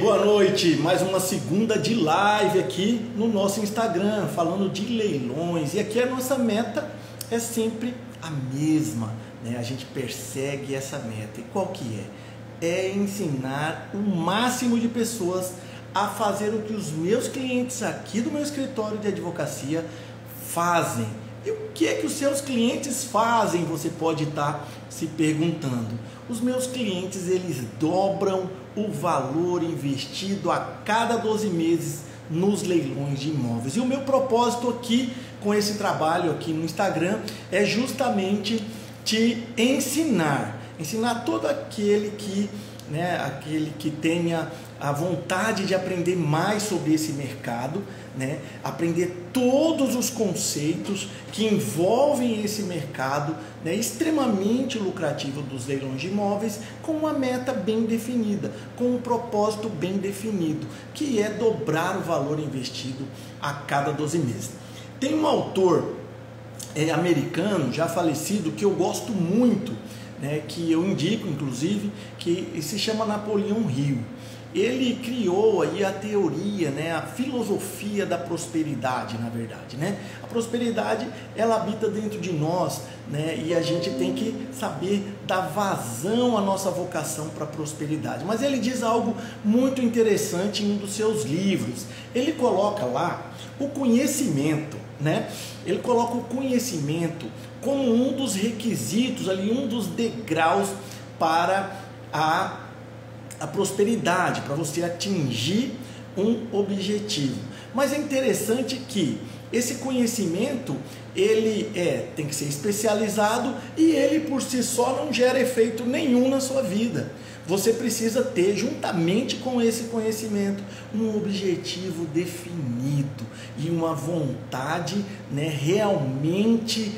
Boa noite, mais uma segunda de live aqui no nosso Instagram, falando de leilões. E aqui a nossa meta é sempre a mesma, né? A gente persegue essa meta. E qual que é? É ensinar o máximo de pessoas a fazer o que os meus clientes aqui do meu escritório de advocacia fazem. E o que é que os seus clientes fazem? Você pode estar se perguntando. Os meus clientes, eles dobram o valor investido a cada 12 meses nos leilões de imóveis. E o meu propósito aqui com esse trabalho aqui no Instagram é justamente te ensinar todo aquele que tenha a vontade de aprender mais sobre esse mercado, né? Aprender todos os conceitos que envolvem esse mercado, né? Extremamente lucrativo dos leilões de imóveis, com uma meta bem definida, com um propósito bem definido, que é dobrar o valor investido a cada 12 meses. Tem um autor americano, já falecido, que eu gosto muito, né? Que eu indico, inclusive, que se chama Napoleão Hill. Ele criou aí a teoria, né, a filosofia da prosperidade, na verdade, né? A prosperidade, ela habita dentro de nós, né? E a gente tem que saber dar vazão à nossa vocação para a prosperidade. Mas ele diz algo muito interessante em um dos seus livros. Ele coloca lá o conhecimento, né? Ele coloca o conhecimento como um dos requisitos, ali, um dos degraus para a prosperidade, para você atingir um objetivo. Mas é interessante que esse conhecimento, ele tem que ser especializado e ele por si só não gera efeito nenhum na sua vida. Você precisa ter, juntamente com esse conhecimento, um objetivo definido e uma vontade, né, realmente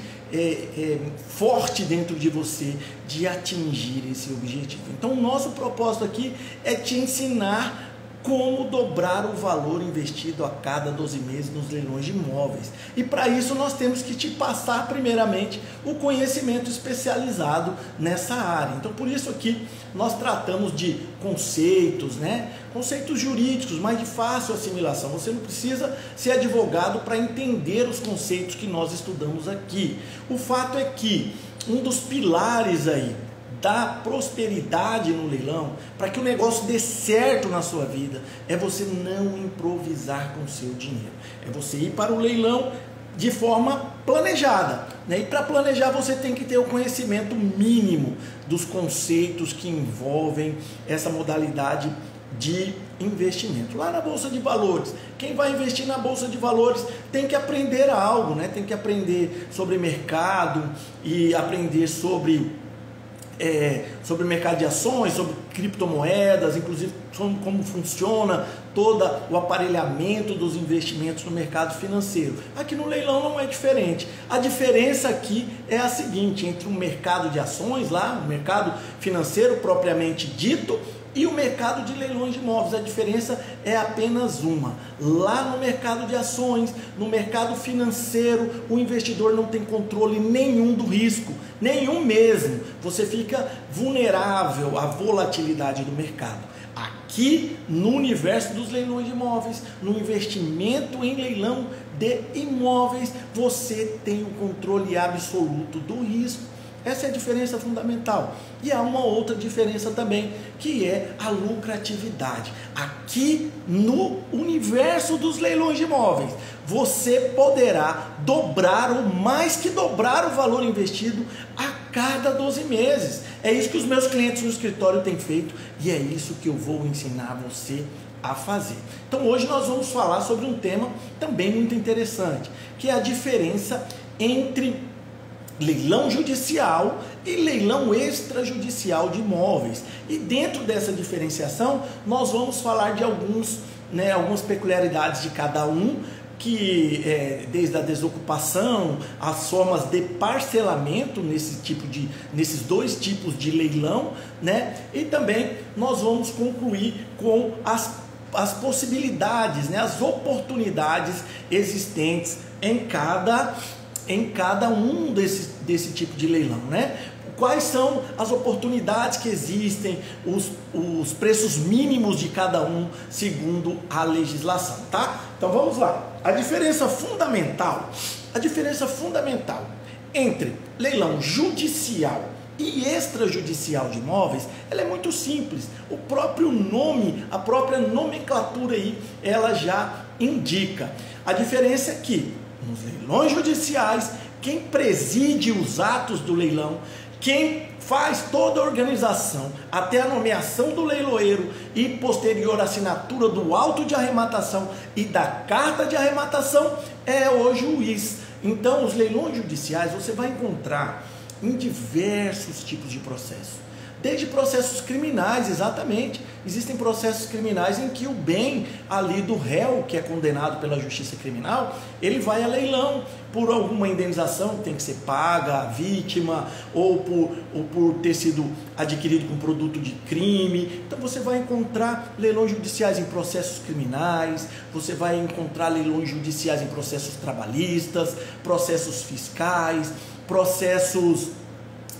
forte dentro de você de atingir esse objetivo. Então o nosso propósito aqui é te ensinar como dobrar o valor investido a cada 12 meses nos leilões de imóveis. E para isso nós temos que te passar primeiramente o conhecimento especializado nessa área. Então por isso aqui nós tratamos de conceitos, né? Conceitos jurídicos, mas de fácil assimilação. Você não precisa ser advogado para entender os conceitos que nós estudamos aqui. O fato é que um dos pilares aí da prosperidade no leilão, para que o negócio dê certo na sua vida, é você não improvisar com o seu dinheiro. É você ir para o leilão de forma planejada, né? E para planejar você tem que ter o conhecimento mínimo dos conceitos que envolvem essa modalidade de investimento. Lá na Bolsa de Valores, quem vai investir na Bolsa de Valores tem que aprender algo, né? Tem que aprender sobre mercado e aprender sobre o mercado de ações, sobre criptomoedas, inclusive como funciona todo o aparelhamento dos investimentos no mercado financeiro. Aqui no leilão não é diferente. A diferença aqui é a seguinte, entre o mercado de ações, lá, o mercado financeiro propriamente dito, e o mercado de leilões de imóveis. A diferença é apenas uma. Lá no mercado de ações, no mercado financeiro, o investidor não tem controle nenhum do risco, nenhum mesmo. Você fica vulnerável à volatilidade do mercado. Aqui no universo dos leilões de imóveis, no investimento em leilão de imóveis, você tem o controle absoluto do risco. Essa é a diferença fundamental. E há uma outra diferença também, que é a lucratividade. Aqui no universo dos leilões de imóveis, você poderá dobrar ou mais que dobrar o valor investido a cada 12 meses. É isso que os meus clientes no escritório têm feito e é isso que eu vou ensinar você a fazer. Então hoje nós vamos falar sobre um tema também muito interessante, que é a diferença entre leilão judicial e leilão extrajudicial de imóveis. E dentro dessa diferenciação, nós vamos falar de algumas peculiaridades de cada um, que desde a desocupação, as formas de parcelamento nesses dois tipos de leilão, né? E também nós vamos concluir com as possibilidades, né? As oportunidades existentes em cada um desse tipo de leilão, né? quais são as oportunidades que existem, os preços mínimos de cada um segundo a legislação, tá? Então vamos lá. A diferença fundamental entre leilão judicial e extrajudicial de imóveis, ela é muito simples. O próprio nome, a própria nomenclatura aí, ela já indica. A diferença é que nos leilões judiciais, quem preside os atos do leilão, quem faz toda a organização até a nomeação do leiloeiro e posterior assinatura do auto de arrematação e da carta de arrematação é o juiz. Então, os leilões judiciais você vai encontrar em diversos tipos de processos. Desde processos criminais, exatamente. Existem processos criminais em que o bem ali do réu, que é condenado pela justiça criminal, ele vai a leilão por alguma indenização que tem que ser paga à vítima, ou por ter sido adquirido com produto de crime. Então você vai encontrar leilões judiciais em processos criminais, você vai encontrar leilões judiciais em processos trabalhistas, processos fiscais, processos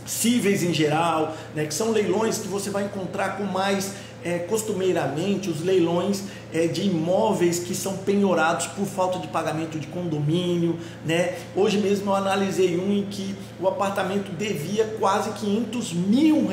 cíveis em geral, né, que são leilões que você vai encontrar com mais costumeiramente os leilões de imóveis que são penhorados por falta de pagamento de condomínio, né? Hoje mesmo eu analisei um em que o apartamento devia quase R$500 mil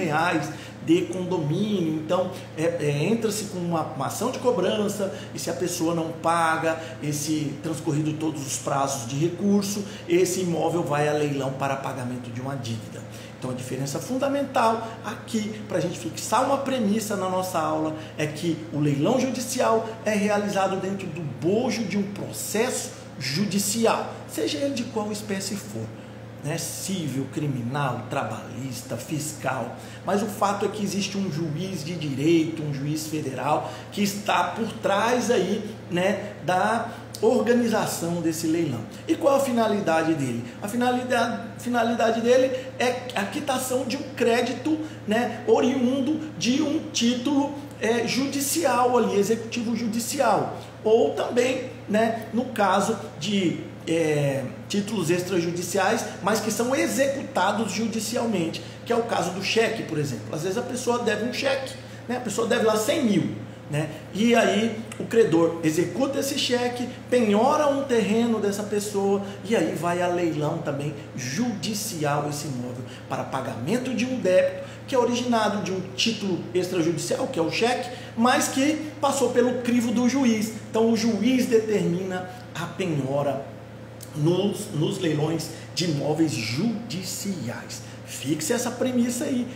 de condomínio. Então entra-se com uma ação de cobrança, e se a pessoa não paga, esse transcorrido todos os prazos de recurso, esse imóvel vai a leilão para pagamento de uma dívida. Então a diferença fundamental aqui, para a gente fixar uma premissa na nossa aula, é que o leilão judicial é realizado dentro do bojo de um processo judicial, seja ele de qual espécie for, né? Civil, criminal, trabalhista, fiscal. Mas o fato é que existe um juiz de direito, um juiz federal, que está por trás aí, né, da organização desse leilão. E qual a finalidade dele? A finalidade dele é a quitação de um crédito, né, oriundo de um título judicial ali, executivo judicial, ou também, né, no caso de títulos extrajudiciais, mas que são executados judicialmente, que é o caso do cheque, por exemplo. Às vezes a pessoa deve um cheque, né, a pessoa deve lá 100 mil, né? E aí o credor executa esse cheque, penhora um terreno dessa pessoa, e aí vai a leilão também judicial esse imóvel para pagamento de um débito que é originado de um título extrajudicial, que é o cheque, mas que passou pelo crivo do juiz. Então o juiz determina a penhora nos leilões de imóveis judiciais. Fixe essa premissa aí,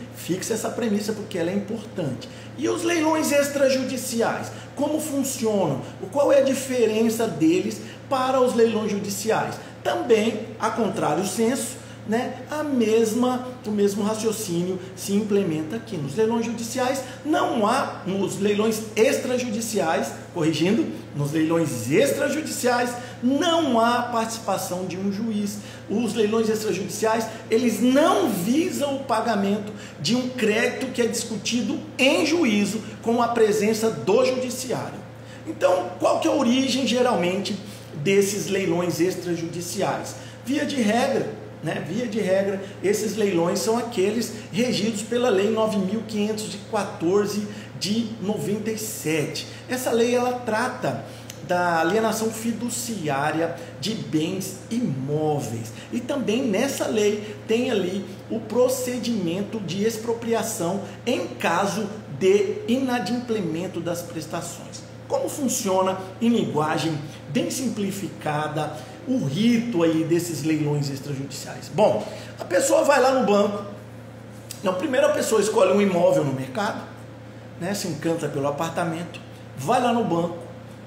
porque ela é importante. E os leilões extrajudiciais, como funcionam? Qual é a diferença deles para os leilões judiciais? Também, a contrário senso, né, o mesmo raciocínio se implementa aqui. Nos leilões judiciais não há, nos leilões extrajudiciais, corrigindo, nos leilões extrajudiciais não há participação de um juiz. Os leilões extrajudiciais, eles não visam o pagamento de um crédito que é discutido em juízo com a presença do judiciário. Então, qual que é a origem geralmente desses leilões extrajudiciais? Via de regra, esses leilões são aqueles regidos pela Lei 9.514 de 97. Essa lei ela trata da alienação fiduciária de bens imóveis. E também nessa lei tem ali o procedimento de expropriação em caso de inadimplemento das prestações. Como funciona em linguagem bem simplificada o rito aí desses leilões extrajudiciais? Bom, a pessoa vai lá no banco. Primeiro a pessoa escolhe um imóvel no mercado, né, se encanta pelo apartamento, vai lá no banco,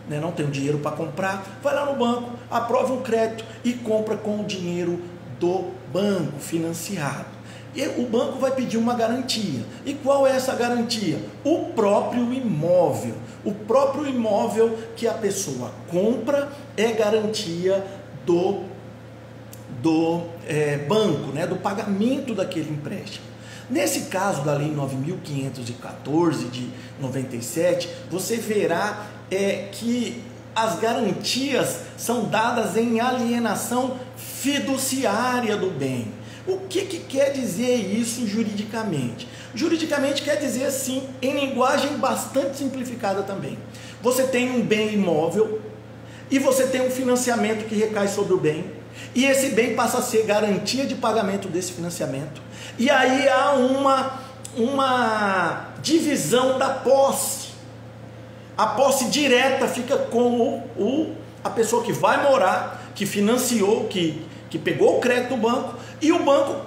né, não tem o dinheiro para comprar, vai lá no banco, aprova um crédito e compra com o dinheiro do banco financiado. E o banco vai pedir uma garantia. E qual é essa garantia? O próprio imóvel. O próprio imóvel que a pessoa compra é garantia do banco, né, do pagamento daquele empréstimo. Nesse caso da Lei 9.514 de 97, você verá que as garantias são dadas em alienação fiduciária do bem. O que quer dizer isso juridicamente? Juridicamente quer dizer assim, em linguagem bastante simplificada também. Você tem um bem imóvel e você tem um financiamento que recai sobre o bem, e esse bem passa a ser garantia de pagamento desse financiamento, e aí há uma divisão da posse. A posse direta fica com a pessoa que vai morar, que financiou, que pegou o crédito do banco, e o banco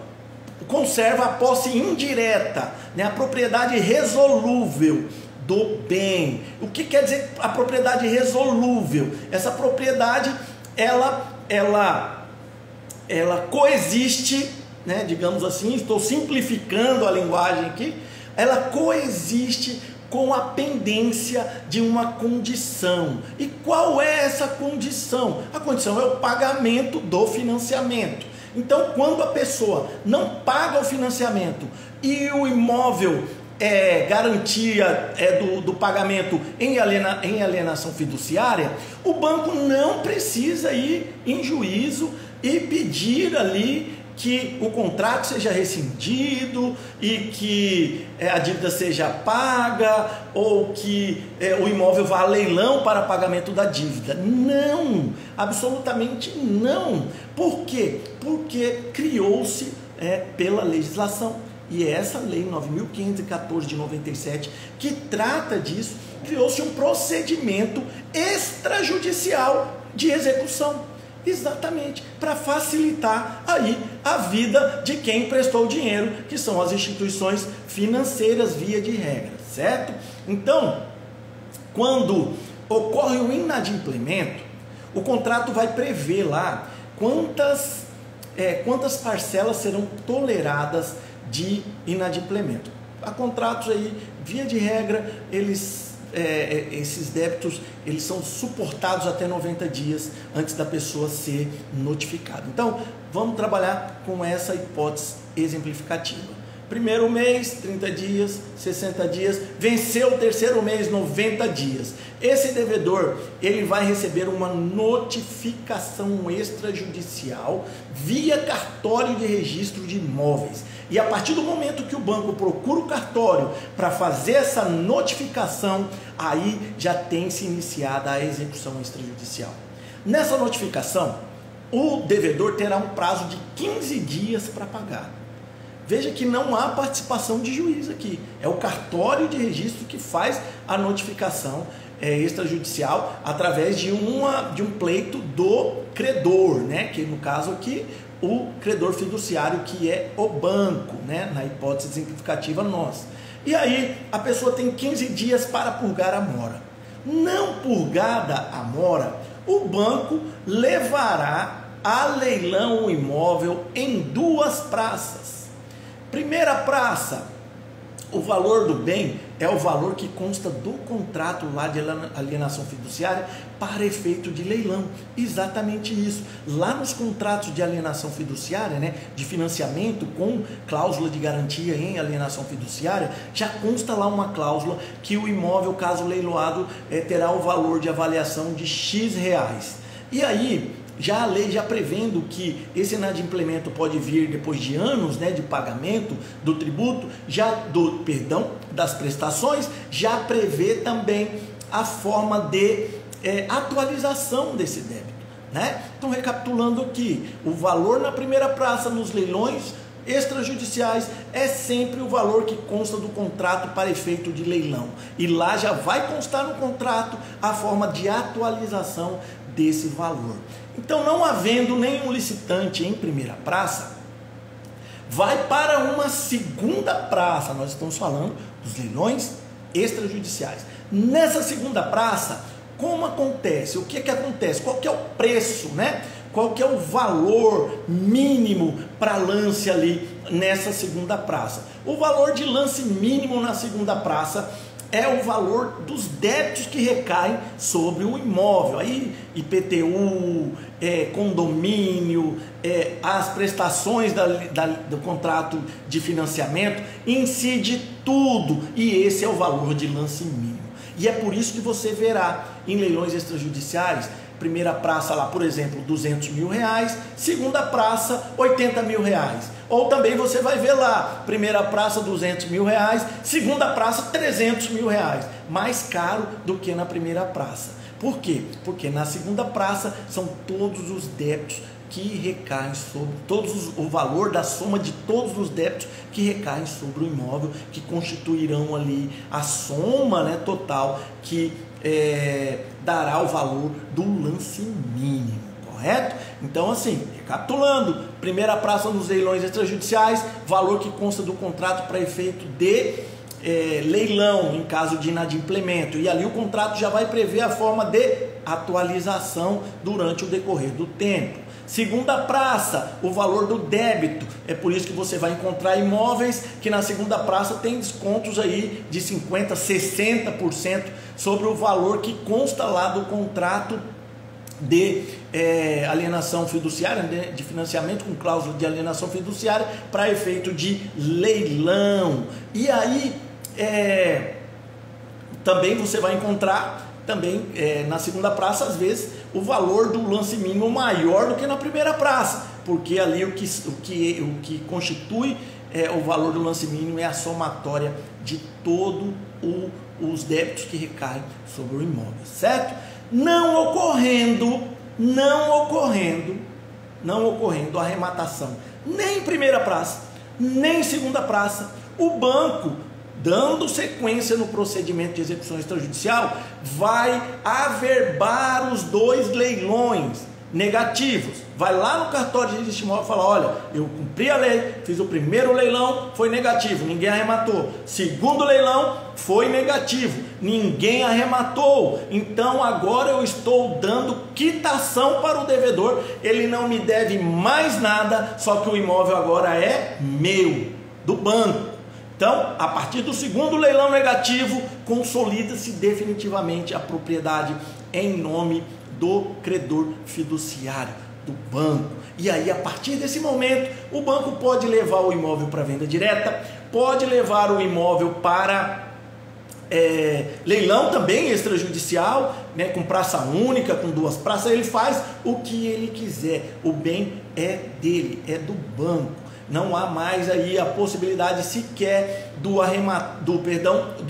conserva a posse indireta, né? A propriedade resolúvel do bem. O que quer dizer a propriedade resolúvel? Essa propriedade, ela coexiste, né? Digamos assim, estou simplificando a linguagem aqui, ela coexiste com a pendência de uma condição. E qual é essa condição? A condição é o pagamento do financiamento. Então, quando a pessoa não paga o financiamento e o imóvel garantia do pagamento em alienação fiduciária, o banco não precisa ir em juízo e pedir ali que o contrato seja rescindido e que a dívida seja paga, ou que o imóvel vá a leilão para pagamento da dívida. Não, absolutamente não. Por quê? Porque criou-se pela legislação, e essa lei 9.514 de 97, que trata disso, criou-se um procedimento extrajudicial de execução. Exatamente, para facilitar aí a vida de quem emprestou o dinheiro, que são as instituições financeiras via de regra, certo? Então, quando ocorre o inadimplemento, o contrato vai prever lá quantas parcelas serão toleradas de inadimplemento. Há contratos aí, via de regra, esses débitos eles são suportados até 90 dias antes da pessoa ser notificada. Então, vamos trabalhar com essa hipótese exemplificativa. Primeiro mês, 30 dias, 60 dias, venceu o terceiro mês, 90 dias. Esse devedor, ele vai receber uma notificação extrajudicial via cartório de registro de imóveis. E a partir do momento que o banco procura o cartório para fazer essa notificação, aí já tem se iniciada a execução extrajudicial. Nessa notificação, o devedor terá um prazo de 15 dias para pagar. Veja que não há participação de juiz aqui, é o cartório de registro que faz a notificação extrajudicial através de um pleito do credor, né? Que no caso aqui, o credor fiduciário, que é o banco, né? Na hipótese exemplificativa nossa. E aí a pessoa tem 15 dias para purgar a mora. Não purgada a mora, o banco levará a leilão o imóvel em duas praças. Primeira praça, o valor do bem é o valor que consta do contrato lá de alienação fiduciária para efeito de leilão. Exatamente isso. Lá nos contratos de alienação fiduciária, né, de financiamento com cláusula de garantia em alienação fiduciária, já consta lá uma cláusula que o imóvel, caso leiloado, terá o valor de avaliação de X reais. E aí, já a lei já prevendo que esse inadimplemento pode vir depois de anos, né, de pagamento do tributo, das prestações, já prevê também a forma de atualização desse débito, né? Então, recapitulando aqui, o valor na primeira praça nos leilões extrajudiciais é sempre o valor que consta do contrato para efeito de leilão, e lá já vai constar no contrato a forma de atualização desse valor. Então, não havendo nenhum licitante em primeira praça, vai para uma segunda praça. Nós estamos falando dos leilões extrajudiciais. Nessa segunda praça, como acontece? O que acontece? Qual que é o preço, né? Qual que é o valor mínimo para lance ali nessa segunda praça? O valor de lance mínimo na segunda praça é o valor dos débitos que recaem sobre o imóvel. Aí IPTU, condomínio, as prestações do contrato de financiamento, incide tudo. E esse é o valor de lance mínimo. E é por isso que você verá em leilões extrajudiciais primeira praça lá, por exemplo, 200 mil reais, segunda praça, 80 mil reais. Ou também você vai ver lá, primeira praça, 200 mil reais, segunda praça, 300 mil reais. Mais caro do que na primeira praça. Por quê? Porque na segunda praça são todos os débitos que recaem sobre o valor da soma de todos os débitos que recaem sobre o imóvel, que constituirão ali a soma, né, total que dará o valor do lance mínimo, correto? Então, assim, recapitulando, primeira praça nos leilões extrajudiciais, valor que consta do contrato para efeito de leilão em caso de inadimplemento, e ali o contrato já vai prever a forma de atualização durante o decorrer do tempo. Segunda praça, o valor do débito, é por isso que você vai encontrar imóveis que na segunda praça tem descontos aí de 50%, 60% sobre o valor que consta lá do contrato de alienação fiduciária, de financiamento com cláusula de alienação fiduciária para efeito de leilão. E aí também você vai encontrar também na segunda praça, às vezes, o valor do lance mínimo maior do que na primeira praça, porque ali o que constitui o valor do lance mínimo é a somatória de todos os débitos que recaem sobre o imóvel, certo? Não ocorrendo a arrematação nem em primeira praça, nem em segunda praça, o banco, dando sequência no procedimento de execução extrajudicial, vai averbar os dois leilões negativos. Vai lá no cartório de registro imóvel e fala: olha, eu cumpri a lei, fiz o primeiro leilão, foi negativo, ninguém arrematou. Segundo leilão, foi negativo, ninguém arrematou. Então agora eu estou dando quitação para o devedor, ele não me deve mais nada, só que o imóvel agora é meu, do banco. Então, a partir do segundo leilão negativo, consolida-se definitivamente a propriedade em nome do credor fiduciário, do banco. E aí, a partir desse momento, o banco pode levar o imóvel para venda direta, pode levar o imóvel para leilão também extrajudicial, né, com praça única, com duas praças. Ele faz o que ele quiser, o bem é dele, é do banco. Não há mais aí a possibilidade sequer do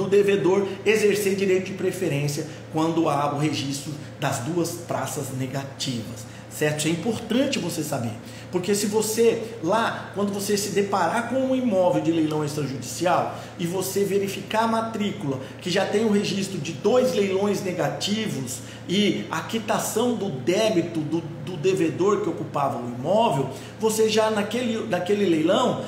devedor exercer direito de preferência quando há o registro das duas praças negativas, certo? Isso é importante você saber, porque se você lá, quando você se deparar com um imóvel de leilão extrajudicial e você verificar a matrícula que já tem o registro de dois leilões negativos e a quitação do débito do devedor que ocupava o imóvel, você já naquele leilão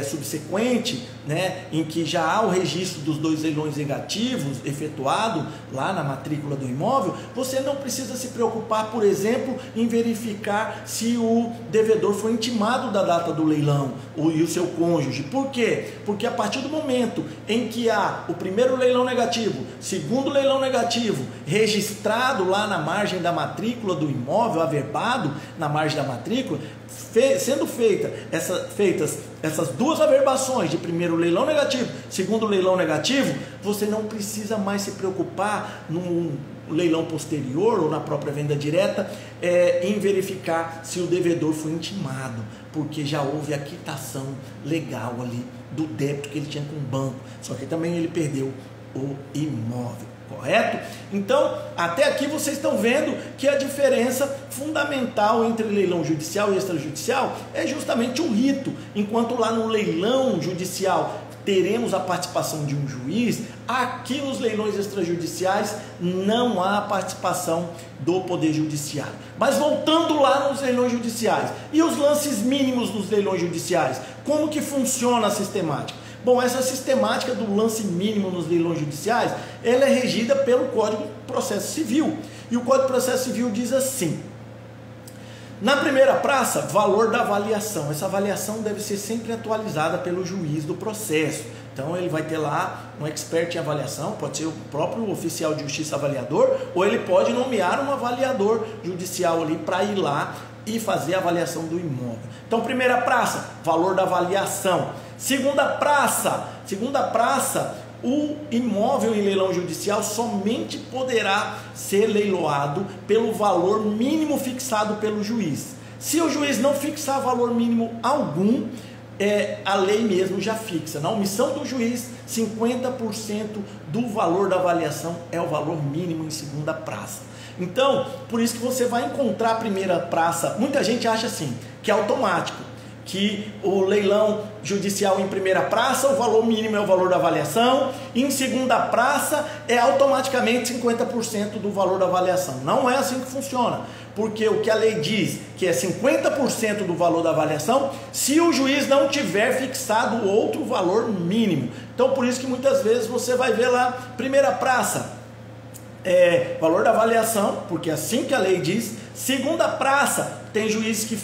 subsequente, né, em que já há o registro dos dois leilões negativos efetuado lá na matrícula do imóvel, você não precisa se preocupar, por exemplo, em verificar se o devedor foi intimado da data do leilão e o seu cônjuge. Por quê? Porque a partir do momento em que há o primeiro leilão negativo, segundo leilão negativo, registrado lá na margem da matrícula do imóvel, averbado na margem da matrícula, sendo feitas essas duas averbações de primeiro leilão negativo, segundo leilão negativo, você não precisa mais se preocupar num leilão posterior ou na própria venda direta em verificar se o devedor foi intimado, porque já houve a quitação legal ali do débito que ele tinha com o banco, só que também ele perdeu o imóvel. Correto? Então, até aqui vocês estão vendo que a diferença fundamental entre leilão judicial e extrajudicial é justamente o rito. Enquanto lá no leilão judicial teremos a participação de um juiz, aqui nos leilões extrajudiciais não há participação do Poder Judiciário. Mas voltando lá nos leilões judiciais, e os lances mínimos nos leilões judiciais? Como que funciona a sistemática? Bom, essa sistemática do lance mínimo nos leilões judiciais, ela é regida pelo Código de Processo Civil. E o Código de Processo Civil diz assim: na primeira praça, valor da avaliação. Essa avaliação deve ser sempre atualizada pelo juiz do processo. Então ele vai ter lá um expert em avaliação, pode ser o próprio oficial de justiça avaliador, ou ele pode nomear um avaliador judicial ali para ir lá e fazer a avaliação do imóvel. Então, primeira praça, valor da avaliação. Segunda praça, o imóvel em leilão judicial somente poderá ser leiloado pelo valor mínimo fixado pelo juiz. Se o juiz não fixar valor mínimo algum, a lei mesmo já fixa. Na omissão do juiz, 50% do valor da avaliação é o valor mínimo em segunda praça. Então, por isso que você vai encontrar a primeira praça. Muita gente acha assim, que é automático, que o leilão judicial em primeira praça, o valor mínimo é o valor da avaliação, em segunda praça é automaticamente 50% do valor da avaliação. Não é assim que funciona, porque o que a lei diz que é 50% do valor da avaliação, se o juiz não tiver fixado outro valor mínimo. Então, por isso que muitas vezes você vai ver lá, primeira praça, valor da avaliação, porque é assim que a lei diz. Segunda praça, tem juízes que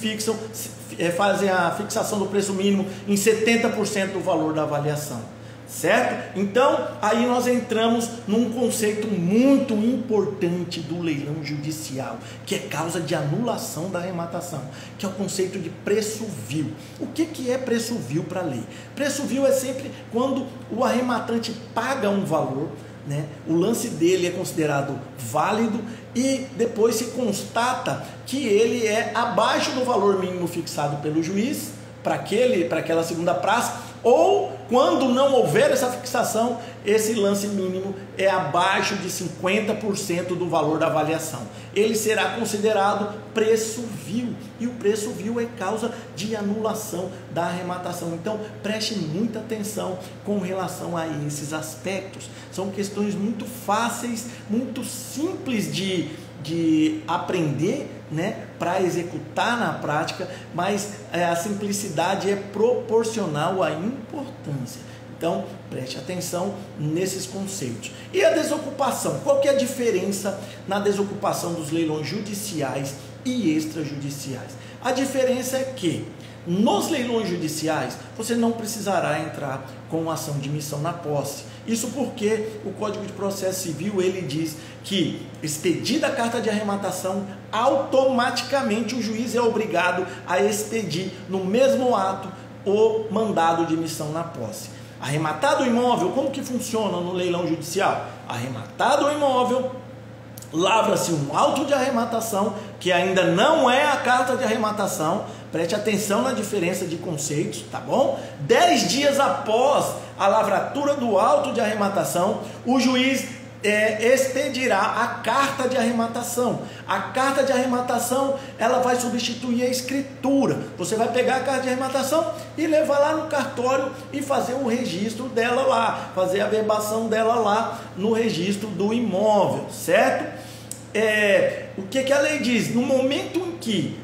fazem a fixação do preço mínimo em 70% do valor da avaliação, certo? Então, aí nós entramos num conceito muito importante do leilão judicial, que é causa de anulação da arrematação, que é o conceito de preço vil. O que é preço vil para a lei? Preço vil é sempre quando o arrematante paga um valor, né? O lance dele é considerado válido e depois se constata que ele é abaixo do valor mínimo fixado pelo juiz para aquela segunda praça, ou quando não houver essa fixação, esse lance mínimo é abaixo de 50% do valor da avaliação. Ele será considerado preço vil, e o preço vil é causa de anulação da arrematação. Então preste muita atenção com relação a esses aspectos. São questões muito fáceis, muito simples de aprender, né, para executar na prática, mas a simplicidade é proporcional à importância. Então, preste atenção nesses conceitos. E a desocupação? Qual que é a diferença na desocupação dos leilões judiciais e extrajudiciais? A diferença é que nos leilões judiciais você não precisará entrar com ação de missão na posse. Isso porque o Código de Processo Civil ele diz que, expedida a carta de arrematação, automaticamente o juiz é obrigado a expedir no mesmo ato o mandado de missão na posse. Arrematado o imóvel, como que funciona no leilão judicial? Arrematado o imóvel, lavra-se um auto de arrematação, que ainda não é a carta de arrematação. Preste atenção na diferença de conceitos, tá bom? 10 dias após a lavratura do auto de arrematação, o juiz expedirá a carta de arrematação. A carta de arrematação, ela vai substituir a escritura. Você vai pegar a carta de arrematação e levar lá no cartório e fazer o registro dela lá, fazer a verbação dela lá no registro do imóvel, certo? O que a lei diz? No momento em que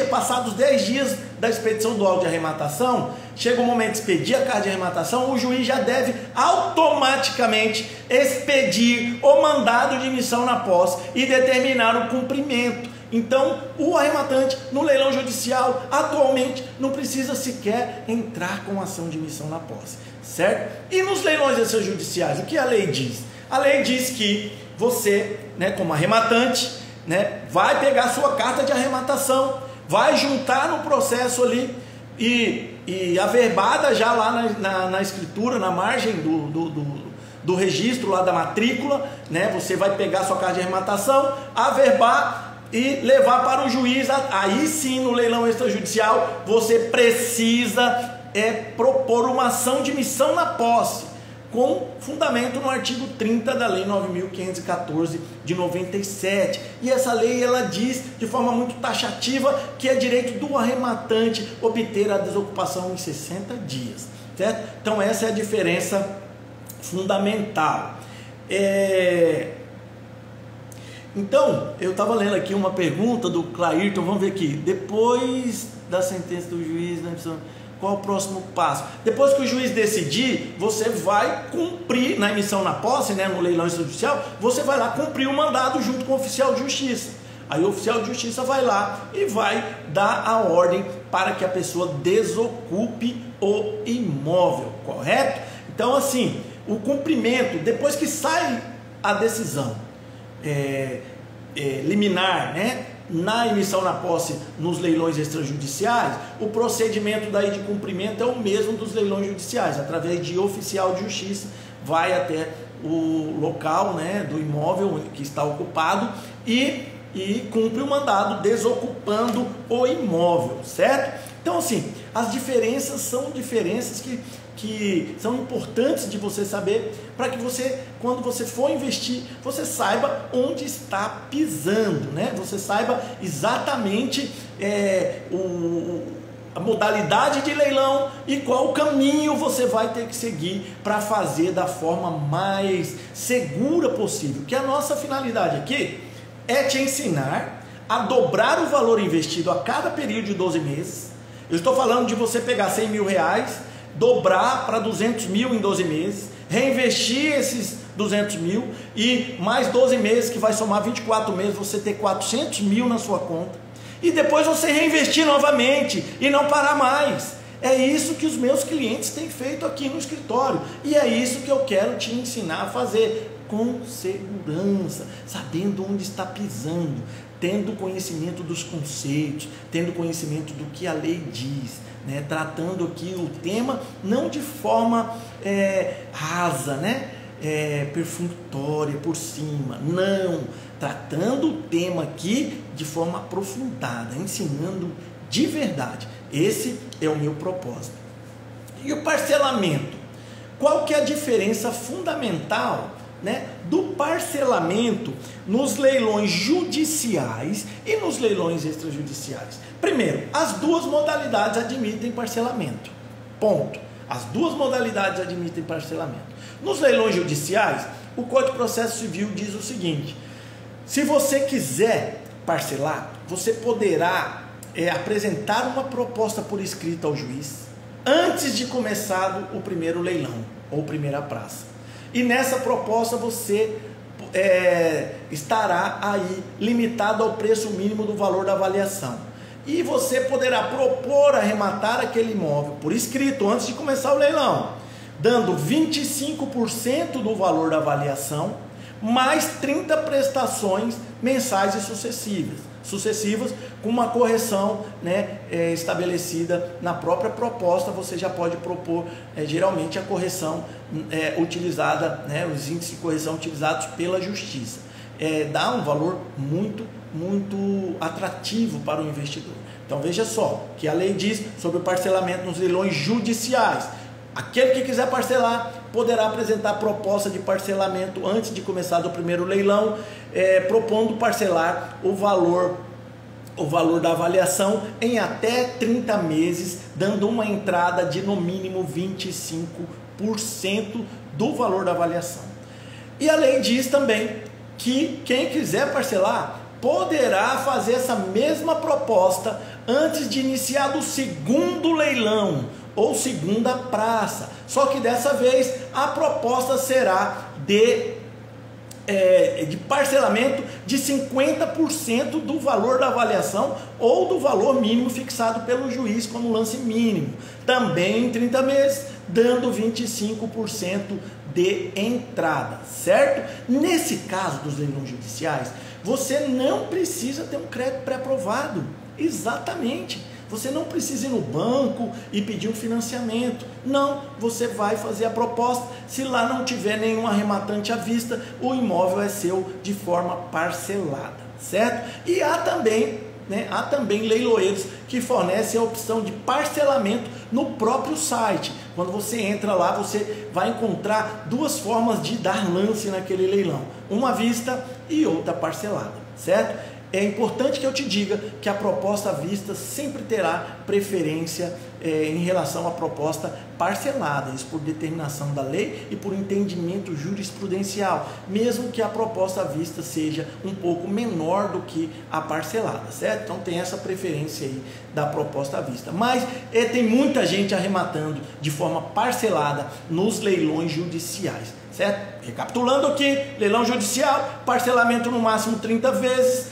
passados 10 dias da expedição do auto de arrematação, chega o momento de expedir a carta de arrematação, o juiz já deve automaticamente expedir o mandado de missão na posse e determinar o cumprimento. Então, o arrematante no leilão judicial atualmente não precisa sequer entrar com ação de missão na posse, certo? E nos leilões extrajudiciais, o que a lei diz? A lei diz que você, né, como arrematante, né, vai pegar sua carta de arrematação, vai juntar no processo ali e averbada já lá na escritura, na margem do registro lá da matrícula, né, você vai pegar sua carta de arrematação, averbar e levar para o juiz. Aí sim, no leilão extrajudicial, você precisa propor uma ação de missão na posse, com fundamento no artigo 30 da Lei 9.514 de 97. E essa lei ela diz de forma muito taxativa que é direito do arrematante obter a desocupação em 60 dias, certo? Então essa é a diferença fundamental. Então, eu estava lendo aqui uma pergunta do Clairton, vamos ver aqui. Depois da sentença do juiz, né, qual o próximo passo? Depois que o juiz decidir, você vai cumprir na emissão na posse, né, no leilão extrajudicial, você vai lá cumprir o mandado junto com o oficial de justiça. Aí o oficial de justiça vai lá e vai dar a ordem para que a pessoa desocupe o imóvel, correto? Então assim, o cumprimento, depois que sai a decisão liminar, né, na emissão na posse nos leilões extrajudiciais, o procedimento daí de cumprimento é o mesmo dos leilões judiciais, através de oficial de justiça, vai até o local, né, do imóvel que está ocupado e cumpre o mandado desocupando o imóvel, certo? Então, assim, as diferenças são diferenças que são importantes de você saber, para que você, quando você for investir, você saiba onde está pisando, né? Você saiba exatamente a modalidade de leilão e qual caminho você vai ter que seguir para fazer da forma mais segura possível. Que a nossa finalidade aqui é te ensinar a dobrar o valor investido a cada período de 12 meses. Eu estou falando de você pegar 100 mil reais, dobrar para 200 mil em 12 meses, reinvestir esses 200 mil e mais 12 meses, que vai somar 24 meses, você ter 400 mil na sua conta. E depois você reinvestir novamente e não parar mais. É isso que os meus clientes têm feito aqui no escritório. E é isso que eu quero te ensinar a fazer com segurança, sabendo onde está pisando, tendo conhecimento dos conceitos, tendo conhecimento do que a lei diz, né? Tratando aqui o tema não de forma rasa, né? Perfunctória, por cima, não, tratando o tema aqui de forma aprofundada, ensinando de verdade. Esse é o meu propósito. E o parcelamento? Qual que é a diferença fundamental, né, do parcelamento nos leilões judiciais e nos leilões extrajudiciais? Primeiro, as duas modalidades admitem parcelamento. Ponto. As duas modalidades admitem parcelamento. Nos leilões judiciais, o Código de Processo Civil diz o seguinte: se você quiser parcelar, você poderá apresentar uma proposta por escrito ao juiz antes de começar o primeiro leilão ou primeira praça. E nessa proposta você estará aí limitado ao preço mínimo do valor da avaliação. E você poderá propor arrematar aquele imóvel por escrito antes de começar o leilão, dando 25% do valor da avaliação, mais 30 prestações mensais e sucessivas, com uma correção, né, estabelecida na própria proposta. Você já pode propor geralmente a correção utilizada, né, os índices de correção utilizados pela justiça. Dá um valor muito atrativo para o investidor. Então veja só que a lei diz sobre o parcelamento nos leilões judiciais. Aquele que quiser parcelar poderá apresentar proposta de parcelamento antes de começar o primeiro leilão, propondo parcelar o valor da avaliação em até 30 meses, dando uma entrada de no mínimo 25% do valor da avaliação. E a lei diz também que quem quiser parcelar poderá fazer essa mesma proposta antes de iniciar o segundo leilão ou segunda praça, só que dessa vez a proposta será de parcelamento de 50% do valor da avaliação ou do valor mínimo fixado pelo juiz como lance mínimo, também em 30 meses, dando 25% de entrada, certo? Nesse caso dos leilões judiciais, você não precisa ter um crédito pré-aprovado, exatamente. Você não precisa ir no banco e pedir um financiamento. Não, você vai fazer a proposta. Se lá não tiver nenhum arrematante à vista, o imóvel é seu de forma parcelada, certo? E há também leiloeiros que fornecem a opção de parcelamento no próprio site. Quando você entra lá, você vai encontrar duas formas de dar lance naquele leilão: uma à vista e outra parcelada, certo? É importante que eu te diga que a proposta à vista sempre terá preferência em relação à proposta parcelada, isso por determinação da lei e por entendimento jurisprudencial, mesmo que a proposta à vista seja um pouco menor do que a parcelada, certo? Então tem essa preferência aí da proposta à vista. Mas tem muita gente arrematando de forma parcelada nos leilões judiciais, certo? Recapitulando aqui: leilão judicial, parcelamento no máximo 30 vezes,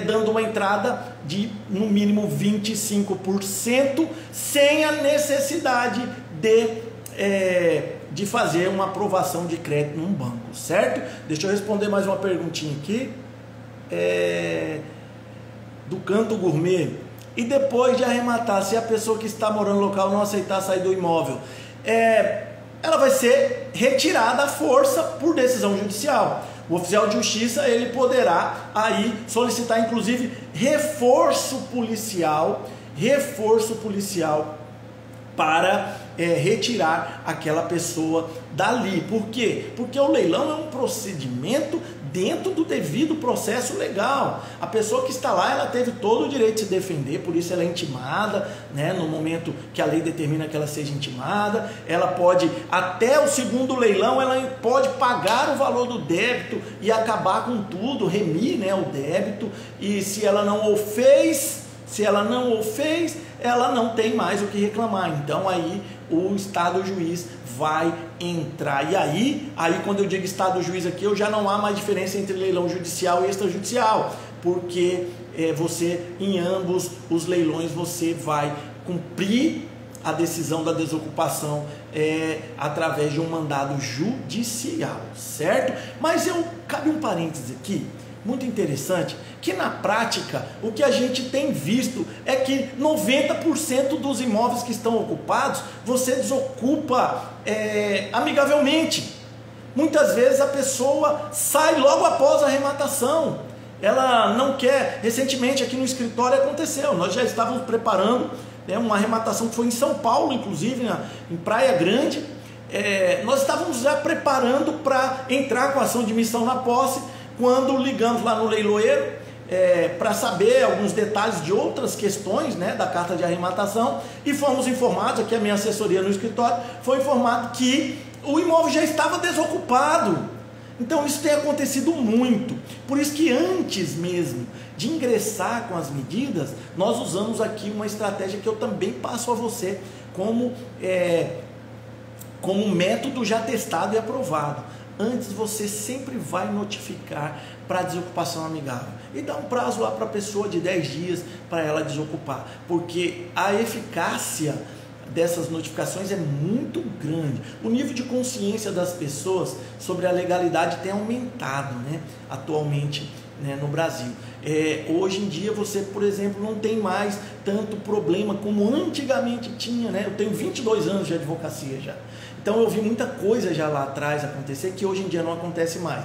dando uma entrada de no mínimo 25%, sem a necessidade de fazer uma aprovação de crédito num banco, certo? Deixa eu responder mais uma perguntinha aqui, do Canto Gourmet. E depois de arrematar, se a pessoa que está morando no local não aceitar sair do imóvel, ela vai ser retirada à força por decisão judicial. O oficial de justiça, ele poderá aí solicitar inclusive reforço policial para retirar aquela pessoa dali. Por quê? Porque o leilão é um procedimento dentro do devido processo legal. A pessoa que está lá, ela teve todo o direito de se defender, por isso ela é intimada, né? No momento que a lei determina que ela seja intimada, ela pode, até o segundo leilão, ela pode pagar o valor do débito e acabar com tudo, remir, né, o débito, e se ela não o fez, ela não tem mais o que reclamar. Então aí o Estado juiz vai entrar. E aí quando eu digo Estado juiz aqui, eu já não há mais diferença entre leilão judicial e extrajudicial, porque você, em ambos os leilões, você vai cumprir a decisão da desocupação através de um mandado judicial, certo? Mas cabe um parênteses aqui, muito interessante, que na prática o que a gente tem visto é que 90% dos imóveis que estão ocupados você desocupa amigavelmente. Muitas vezes a pessoa sai logo após a arrematação, ela não quer. Recentemente aqui no escritório aconteceu, nós já estávamos preparando uma arrematação que foi em São Paulo, inclusive em Praia Grande. Nós estávamos já preparando para entrar com a ação de missão na posse, quando ligamos lá no leiloeiro para saber alguns detalhes de outras questões, né, da carta de arrematação, e fomos informados, aqui a minha assessoria no escritório foi informado que o imóvel já estava desocupado. Então isso tem acontecido muito, por isso que antes mesmo de ingressar com as medidas, nós usamos aqui uma estratégia que eu também passo a você como método já testado e aprovado. Antes você sempre vai notificar para desocupação amigável e dá um prazo lá para a pessoa de 10 dias para ela desocupar, porque a eficácia dessas notificações é muito grande. O nível de consciência das pessoas sobre a legalidade tem aumentado, né, atualmente, né, no Brasil. Hoje em dia você, por exemplo, não tem mais tanto problema como antigamente tinha, né? Eu tenho 22 anos de advocacia já, então eu vi muita coisa já lá atrás acontecer que hoje em dia não acontece mais.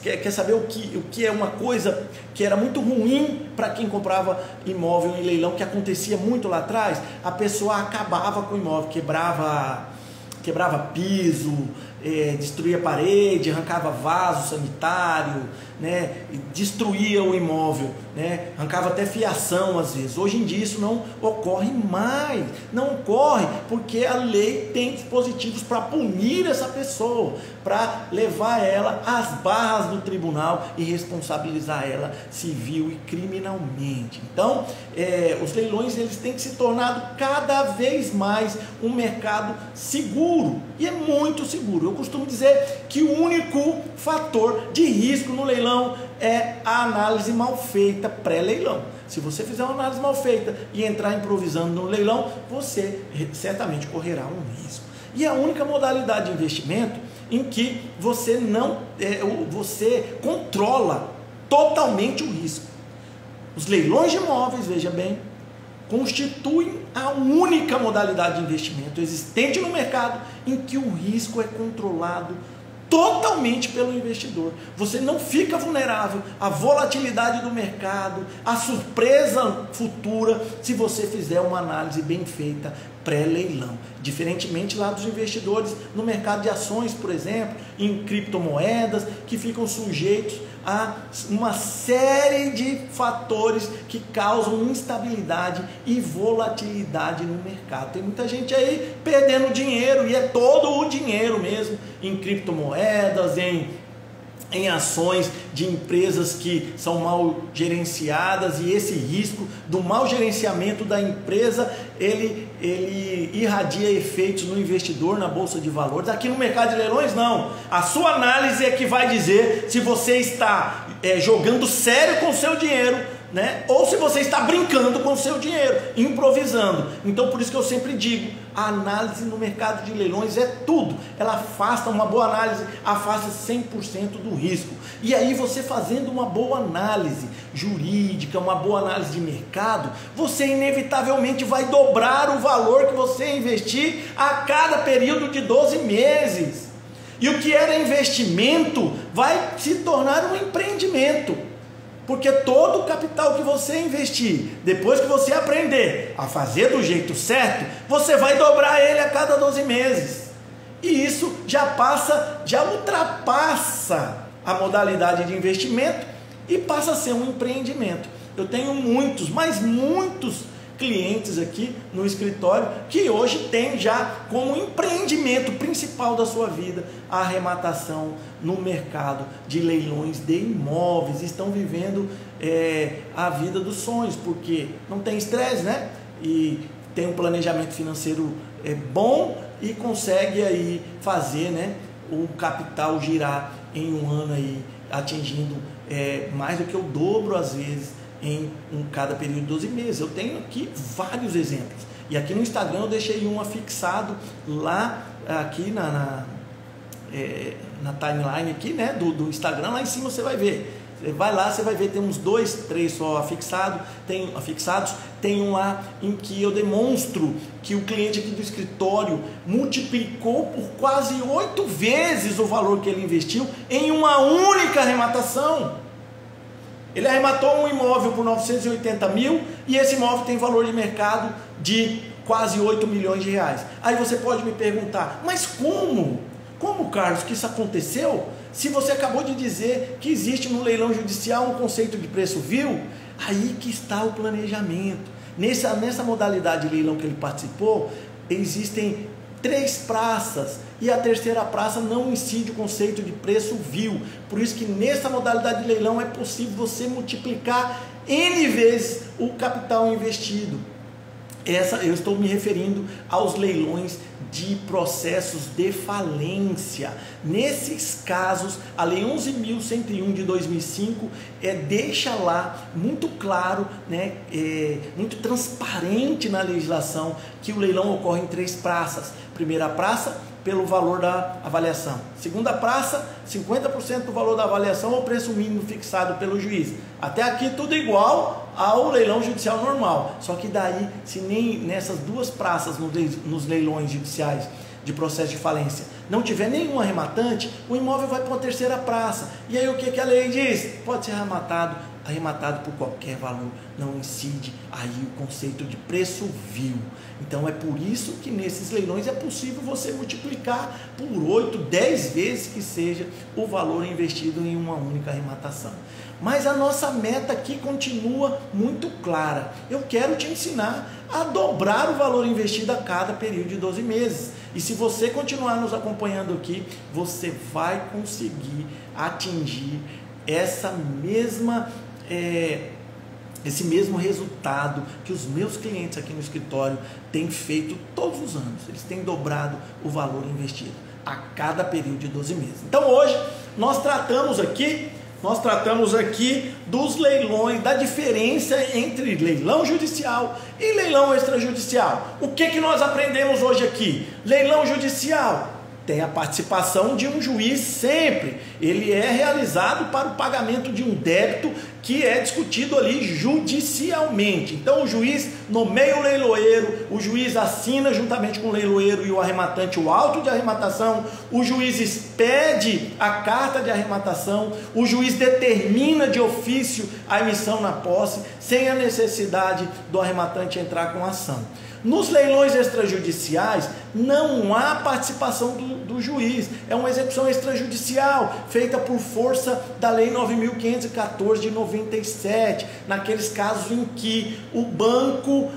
Quer saber o que é uma coisa que era muito ruim para quem comprava imóvel em leilão, que acontecia muito lá atrás? A pessoa acabava com o imóvel, quebrava piso, destruía parede, arrancava vaso sanitário, né, destruía o imóvel, né, arrancava até fiação às vezes. Hoje em dia isso não ocorre mais, não ocorre porque a lei tem dispositivos para punir essa pessoa, para levar ela às barras do tribunal e responsabilizar ela civil e criminalmente. Então os leilões, eles têm que se tornar cada vez mais um mercado seguro, e é muito seguro. Eu costumo dizer que o único fator de risco no leilão é a análise mal feita pré-leilão. Se você fizer uma análise mal feita e entrar improvisando no leilão, você certamente correrá um risco. E a única modalidade de investimento em que você controla totalmente o risco. Os leilões de imóveis, veja bem, constituem a única modalidade de investimento existente no mercado em que o risco é controlado totalmente pelo investidor. Você não fica vulnerável à volatilidade do mercado, à surpresa futura, se você fizer uma análise bem feita pré-leilão. Diferentemente lá dos investidores no mercado de ações, por exemplo, em criptomoedas, que ficam sujeitos a uma série de fatores que causam instabilidade e volatilidade no mercado. Tem muita gente aí perdendo dinheiro, e é todo o dinheiro mesmo em criptomoedas, em ações de empresas que são mal gerenciadas, e esse risco do mau gerenciamento da empresa, ele irradia efeitos no investidor, na bolsa de valores. Aqui no mercado de leilões não, a sua análise é que vai dizer se você está jogando sério com o seu dinheiro né? Ou se você está brincando com o seu dinheiro, improvisando. Então por isso que eu sempre digo, a análise no mercado de leilões é tudo. Ela afasta, uma boa análise afasta 100% do risco. E aí você fazendo uma boa análise jurídica, uma boa análise de mercado, você inevitavelmente vai dobrar o valor que você investir a cada período de 12 meses. E o que era investimento vai se tornar um empreendimento. Porque todo o capital que você investir, depois que você aprender a fazer do jeito certo, você vai dobrar ele a cada 12 meses. E isso já ultrapassa a modalidade de investimento e passa a ser um empreendimento. Eu tenho muitos, mas muitos clientes aqui no escritório que hoje tem já como empreendimento principal da sua vida a arrematação no mercado de leilões de imóveis. Estão vivendo a vida dos sonhos, porque não tem estresse, né? E tem um planejamento financeiro bom e consegue aí fazer, né, o capital girar em um ano aí, atingindo mais do que o dobro às vezes em cada período de 12 meses. Eu tenho aqui vários exemplos, e aqui no Instagram eu deixei um afixado lá aqui na timeline aqui, né, do Instagram. Lá em cima você vai ver, você vai lá, você vai ver, tem uns 2, 3 só afixados, tem um lá em que eu demonstro que o cliente aqui do escritório multiplicou por quase 8 vezes o valor que ele investiu em uma única arrematação. Ele arrematou um imóvel por 980 mil e esse imóvel tem valor de mercado de quase 8 milhões de reais. Aí você pode me perguntar, mas como? Como, Carlos, que isso aconteceu? Se você acabou de dizer que existe no leilão judicial um conceito de preço vil, aí que está o planejamento. Nessa modalidade de leilão que ele participou, existem 3 praças, e a terceira praça não incide o conceito de preço vil. Por isso que nessa modalidade de leilão é possível você multiplicar N vezes o capital investido. Eu estou me referindo aos leilões de processos de falência. Nesses casos, a Lei 11.101 de 2005 deixa lá muito claro, né, muito transparente na legislação, que o leilão ocorre em 3 praças. Primeira praça, pelo valor da avaliação. Segunda praça, 50% do valor da avaliação ou preço mínimo fixado pelo juiz. Até aqui tudo igual ao leilão judicial normal. Só que daí, se nem nessas 2 praças nos leilões judiciais de processo de falência não tiver nenhum arrematante, o imóvel vai para uma terceira praça. E aí o que a lei diz? Pode ser arrematado por qualquer valor, não incide aí o conceito de preço vil. Então é por isso que nesses leilões é possível você multiplicar por 8, 10 vezes que seja o valor investido em uma única arrematação. Mas a nossa meta aqui continua muito clara. Eu quero te ensinar a dobrar o valor investido a cada período de 12 meses. E se você continuar nos acompanhando aqui, você vai conseguir atingir esse mesmo resultado que os meus clientes aqui no escritório têm feito todos os anos. Eles têm dobrado o valor investido a cada período de 12 meses. Então hoje nós tratamos aqui dos leilões, da diferença entre leilão judicial e leilão extrajudicial. O que nós aprendemos hoje aqui? Leilão judicial tem a participação de um juiz sempre. Ele é realizado para o pagamento de um débito que é discutido ali judicialmente. Então o juiz nomeia o leiloeiro, o juiz assina juntamente com o leiloeiro e o arrematante o auto de arrematação, o juiz expede a carta de arrematação, o juiz determina de ofício a emissão na posse, sem a necessidade do arrematante entrar com ação. Nos leilões extrajudiciais não há participação do juiz, é uma execução extrajudicial feita por força da Lei 9.514 de 97, naqueles casos em que o banco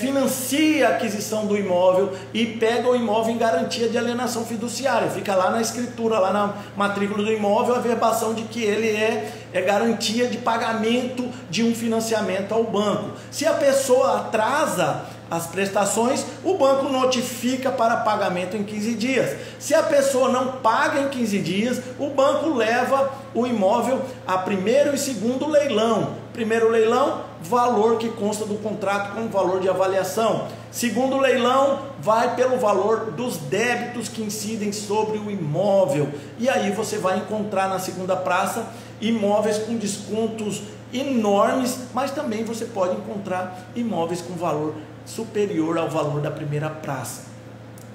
financia a aquisição do imóvel e pega o imóvel em garantia de alienação fiduciária, fica lá na escritura, lá na matrícula do imóvel, a verbação de que ele é garantia de pagamento de um financiamento ao banco. Se a pessoa atrasa as prestações, o banco notifica para pagamento em 15 dias. Se a pessoa não paga em 15 dias, o banco leva o imóvel a primeiro e segundo leilão. Primeiro leilão, valor que consta do contrato com valor de avaliação. Segundo leilão, vai pelo valor dos débitos que incidem sobre o imóvel. E aí você vai encontrar na segunda praça imóveis com descontos enormes, mas também você pode encontrar imóveis com valor superior ao valor da primeira praça.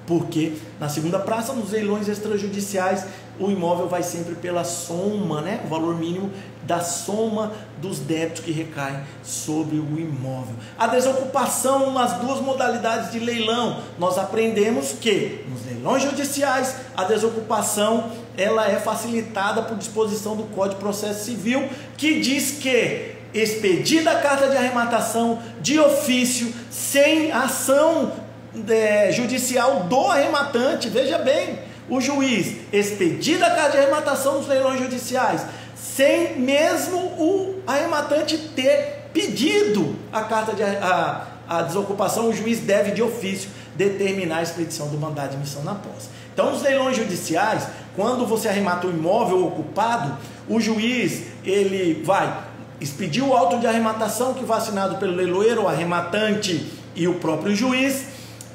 Porque na segunda praça, nos leilões extrajudiciais, o imóvel vai sempre pela soma, né? O valor mínimo da soma dos débitos que recaem sobre o imóvel. A desocupação nas duas modalidades de leilão. Nós aprendemos que nos leilões judiciais, a desocupação ela é facilitada por disposição do Código de Processo Civil, que diz que expedida a carta de arrematação de ofício, sem ação judicial do arrematante, veja bem, o juiz expedida a carta de arrematação nos leilões judiciais, sem mesmo o arrematante ter pedido a carta de a desocupação, o juiz deve de ofício determinar a expedição do mandado de admissão na posse. Então, nos leilões judiciais, quando você arremata o imóvel ocupado, o juiz ele vai expedir o auto de arrematação que vai assinado pelo leiloeiro, o arrematante e o próprio juiz,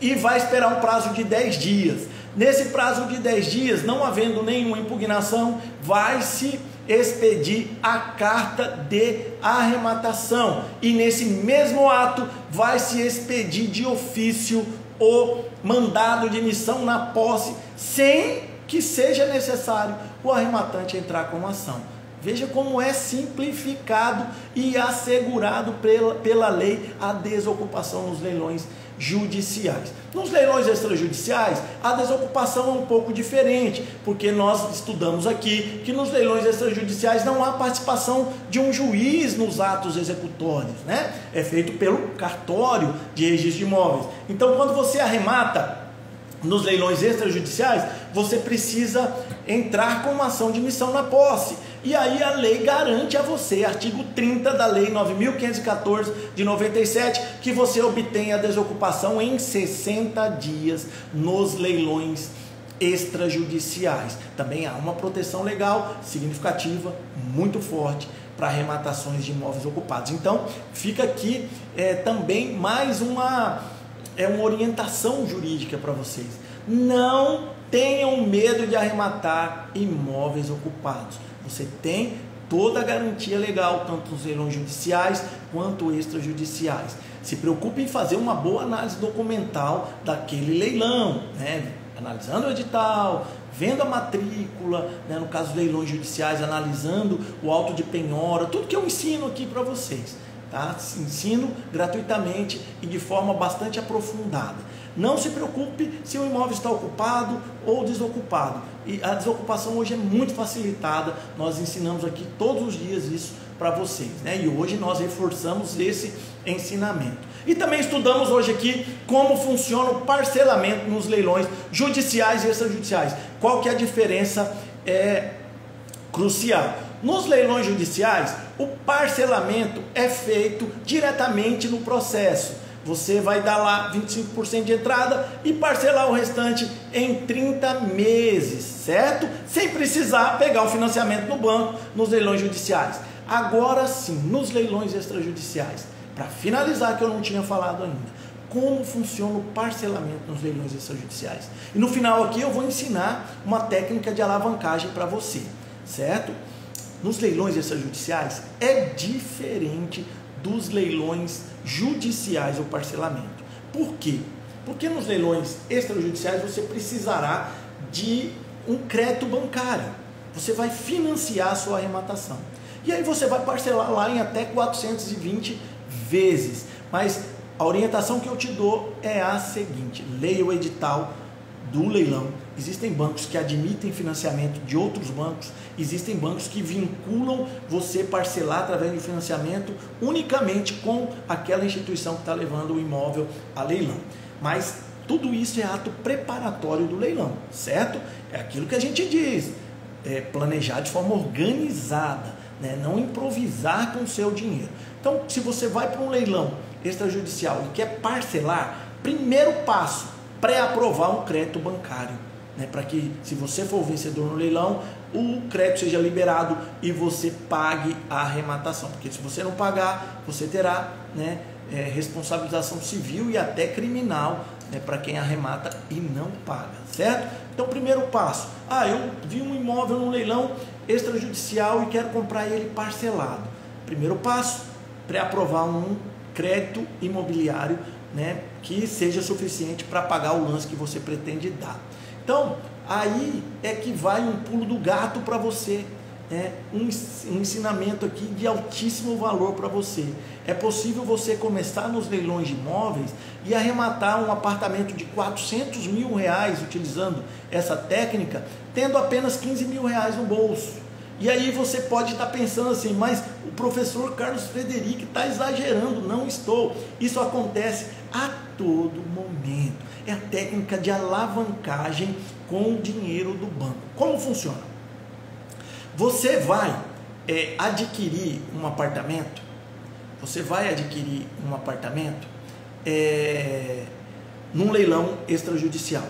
e vai esperar um prazo de 10 dias. Nesse prazo de 10 dias, não havendo nenhuma impugnação, vai se expedir a carta de arrematação. E nesse mesmo ato, vai se expedir de ofício o mandado de admissão na posse, sem que seja necessário o arrematante entrar com ação. Veja como é simplificado e assegurado pela lei a desocupação nos leilões judiciais. Nos leilões extrajudiciais, a desocupação é um pouco diferente, porque nós estudamos aqui que nos leilões extrajudiciais não há participação de um juiz nos atos executórios, né? É feito pelo cartório de registro de imóveis. Então, quando você arremata nos leilões extrajudiciais, você precisa entrar com uma ação de admissão na posse. E aí a lei garante a você, artigo 30 da lei 9.514 de 97, que você obtenha a desocupação em 60 dias nos leilões extrajudiciais. Também há uma proteção legal significativa, muito forte, para arrematações de imóveis ocupados. Então, fica aqui também mais uma orientação jurídica para vocês. Não tenham medo de arrematar imóveis ocupados. Você tem toda a garantia legal, tanto nos leilões judiciais quanto extrajudiciais. Se preocupe em fazer uma boa análise documental daquele leilão, né? Analisando o edital, vendo a matrícula, né? No caso dos leilões judiciais, analisando o auto de penhora, tudo que eu ensino aqui para vocês. Tá? Ensino gratuitamente e de forma bastante aprofundada. Não se preocupe se o imóvel está ocupado ou desocupado. E a desocupação hoje é muito facilitada. Nós ensinamos aqui todos os dias isso para vocês, né? E hoje nós reforçamos esse ensinamento. E também estudamos hoje aqui como funciona o parcelamento nos leilões judiciais e extrajudiciais. Qual que é a diferença crucial? Nos leilões judiciais, o parcelamento é feito diretamente no processo. Você vai dar lá 25% de entrada e parcelar o restante em 30 meses, certo? Sem precisar pegar o financiamento no banco nos leilões judiciais. Agora sim, nos leilões extrajudiciais, para finalizar, que eu não tinha falado ainda, como funciona o parcelamento nos leilões extrajudiciais. E no final aqui eu vou ensinar uma técnica de alavancagem para você, certo? Nos leilões extrajudiciais é diferente dos leilões judiciais, o parcelamento. Por quê? Porque nos leilões extrajudiciais você precisará de um crédito bancário. Você vai financiar a sua arrematação. E aí você vai parcelar lá em até 420 vezes. Mas a orientação que eu te dou é a seguinte: leia o edital do leilão. Existem bancos que admitem financiamento de outros bancos, existem bancos que vinculam você parcelar através de financiamento unicamente com aquela instituição que está levando o imóvel a leilão. Mas tudo isso é ato preparatório do leilão, certo? É aquilo que a gente diz, planejar de forma organizada, né? Não improvisar com o seu dinheiro. Então, se você vai para um leilão extrajudicial e quer parcelar, primeiro passo, pré-aprovar um crédito bancário, né, para que, se você for o vencedor no leilão, o crédito seja liberado e você pague a arrematação, porque se você não pagar, você terá, né, responsabilização civil e até criminal, né, para quem arremata e não paga, certo? Então, primeiro passo, eu vi um imóvel no leilão extrajudicial e quero comprar ele parcelado. Primeiro passo, pré-aprovar um crédito imobiliário, né, que seja suficiente para pagar o lance que você pretende dar. Então, aí é que vai um pulo do gato para você, né? Um ensinamento aqui de altíssimo valor para você. É possível você começar nos leilões de imóveis e arrematar um apartamento de 400 mil reais utilizando essa técnica, tendo apenas 15 mil reais no bolso. E aí você pode estar pensando assim, mas o professor Carlos Frederico está exagerando. Não estou. Isso acontece a todo momento. É a técnica de alavancagem com o dinheiro do banco. Como funciona? Você vai adquirir um apartamento, num leilão extrajudicial.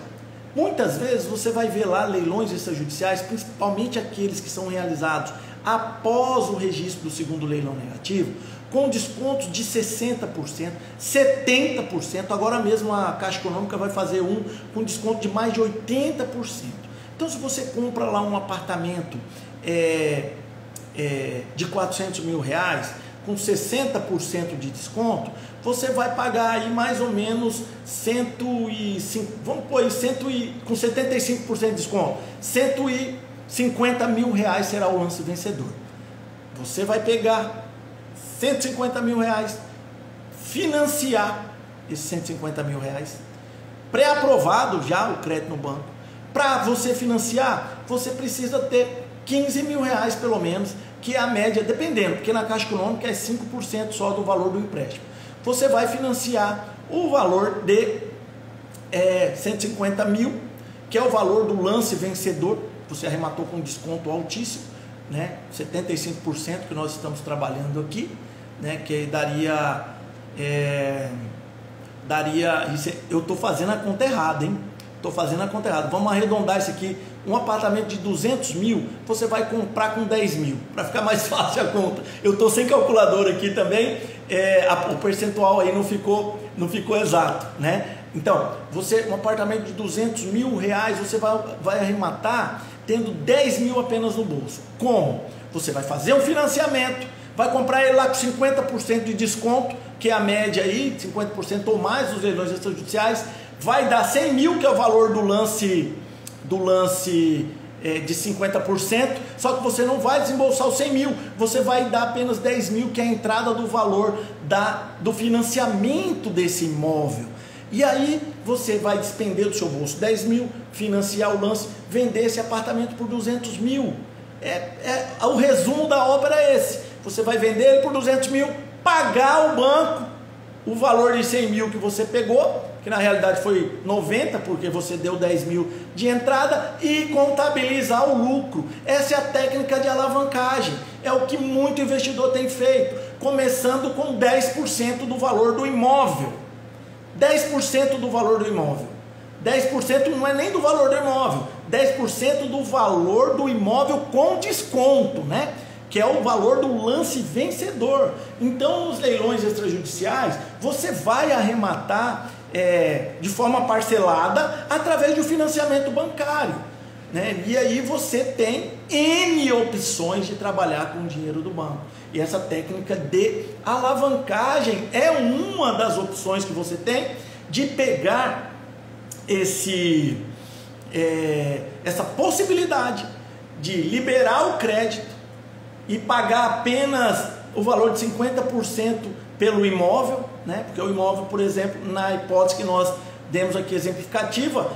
Muitas vezes você vai ver lá leilões extrajudiciais, principalmente aqueles que são realizados após o registro do segundo leilão negativo, com descontos de 60%, 70%. Agora mesmo a Caixa Econômica vai fazer um com desconto de mais de 80%. Então, se você compra lá um apartamento de 400 mil reais, com 60% de desconto, você vai pagar aí mais ou menos 105, vamos pôr aí com 75% de desconto, 150 mil reais será o lance vencedor. Você vai pegar 150 mil reais, financiar esses 150 mil reais, pré-aprovado já o crédito no banco. Para você financiar, você precisa ter 15 mil reais pelo menos, que é a média, dependendo, porque na Caixa Econômica é 5% só do valor do empréstimo. Você vai financiar o valor de 150 mil, que é o valor do lance vencedor. Você arrematou com desconto altíssimo, né? 75% que nós estamos trabalhando aqui, né? Que daria, eu estou fazendo a conta errada, hein? Estou fazendo a conta errada. Vamos arredondar isso aqui. Um apartamento de 200 mil, você vai comprar com 10 mil, para ficar mais fácil a conta. Eu estou sem calculadora aqui também, o percentual aí não ficou exato, né? Então, um apartamento de 200 mil reais, você vai arrematar tendo 10 mil apenas no bolso. Como? Você vai fazer um financiamento, vai comprar ele lá com 50% de desconto, que é a média aí, 50% ou mais dos leilões extrajudiciais, vai dar 100 mil, que é o valor do lance de 50%, só que você não vai desembolsar os 100 mil, você vai dar apenas 10 mil, que é a entrada do valor do financiamento desse imóvel. E aí você vai despender do seu bolso 10 mil, financiar o lance, vender esse apartamento por 200 mil. O resumo da ópera é esse. Você vai vender ele por 200 mil, pagar ao banco o valor de 100 mil que você pegou, que na realidade foi 90, porque você deu 10 mil de entrada, e contabilizar o lucro. Essa é a técnica de alavancagem, é o que muito investidor tem feito, começando com 10% do valor do imóvel. 10% do valor do imóvel. 10% não é nem do valor do imóvel, 10% do valor do imóvel com desconto, né? Que é o valor do lance vencedor. Então, nos leilões extrajudiciais, você vai arrematar de forma parcelada através de um financiamento bancário, né? E aí você tem N opções de trabalhar com o dinheiro do banco. E essa técnica de alavancagem é uma das opções que você tem de pegar essa possibilidade de liberar o crédito e pagar apenas o valor de 50% pelo imóvel, né? Porque o imóvel, por exemplo, na hipótese que nós demos aqui exemplificativa,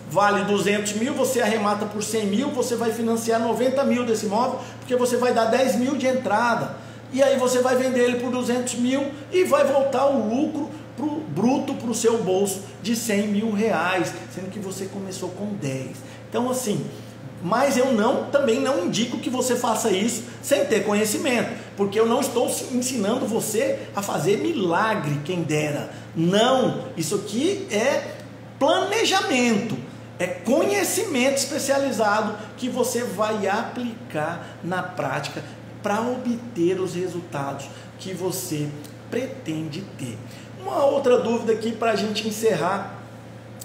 vale 200 mil, você arremata por 100 mil, você vai financiar 90 mil desse imóvel, porque você vai dar 10 mil de entrada, e aí você vai vender ele por 200 mil e vai voltar o lucro bruto para o seu bolso de 100 mil reais, sendo que você começou com 10. Então, assim, Mas eu também não indico que você faça isso sem ter conhecimento, porque eu não estou ensinando você a fazer milagre, quem dera. Não, isso aqui é planejamento, é conhecimento especializado que você vai aplicar na prática para obter os resultados que você pretende ter. Uma outra dúvida aqui para a gente encerrar.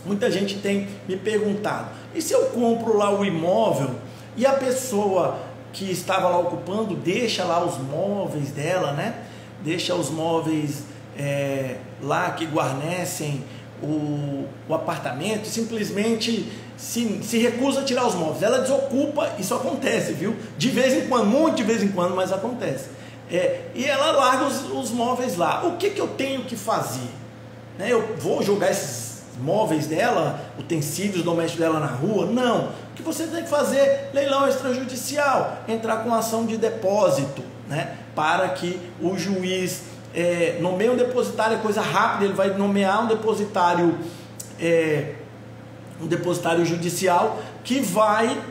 Muita gente tem me perguntado: e se eu compro lá o imóvel e a pessoa que estava lá ocupando deixa lá os móveis dela, né? Deixa os móveis lá que guarnecem o apartamento, simplesmente se recusa a tirar os móveis, ela desocupa. Isso acontece, viu? De vez em quando, muito de vez em quando, mas acontece. E ela larga os móveis lá. O que eu tenho que fazer? Eu vou jogar esses móveis dela, utensílios domésticos dela na rua? Não. O que você tem que fazer? Leilão extrajudicial, entrar com ação de depósito, né? Para que o juiz nomeie um depositário. É coisa rápida, ele vai nomear um depositário judicial que vai